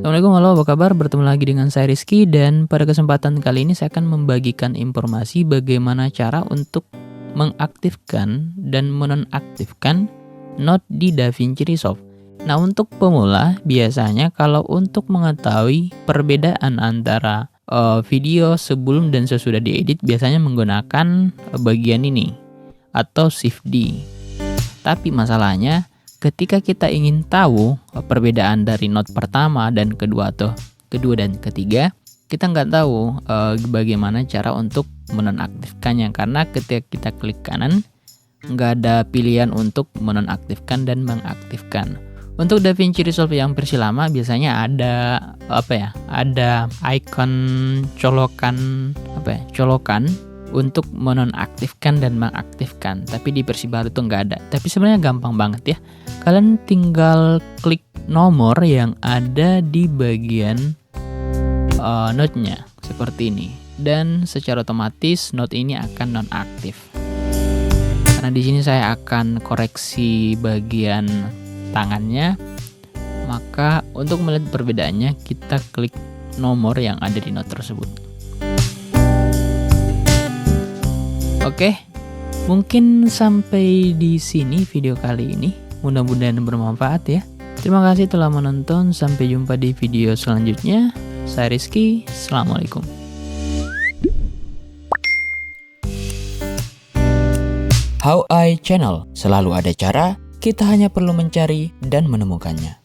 Assalamualaikum, halo, apa kabar? Bertemu lagi dengan saya Rizky, dan pada kesempatan kali ini saya akan membagikan informasi bagaimana cara untuk mengaktifkan dan menonaktifkan Note di DaVinci Resolve. Nah, untuk pemula biasanya kalau untuk mengetahui perbedaan antara video sebelum dan sesudah diedit, biasanya menggunakan bagian ini atau Shift D. Tapi masalahnya ketika kita ingin tahu perbedaan dari note pertama dan kedua atau kedua dan ketiga, kita nggak tahu bagaimana cara untuk menonaktifkannya, karena ketika kita klik kanan nggak ada pilihan untuk menonaktifkan dan mengaktifkan. Untuk DaVinci Resolve yang versi lama biasanya ada ada icon colokan untuk menonaktifkan dan mengaktifkan, tapi di versi baru tuh nggak ada. Tapi sebenarnya gampang banget ya. Kalian tinggal klik nomor yang ada di bagian note-nya seperti ini, dan secara otomatis note ini akan nonaktif. Karena di sini saya akan koreksi bagian tangannya, maka untuk melihat perbedaannya kita klik nomor yang ada di note tersebut. Oke, mungkin sampai di sini video kali ini. Mudah-mudahan bermanfaat ya. Terima kasih telah menonton. Sampai jumpa di video selanjutnya. Saya Rizky. Assalamualaikum. How I Channel, selalu ada cara, kita hanya perlu mencari dan menemukannya.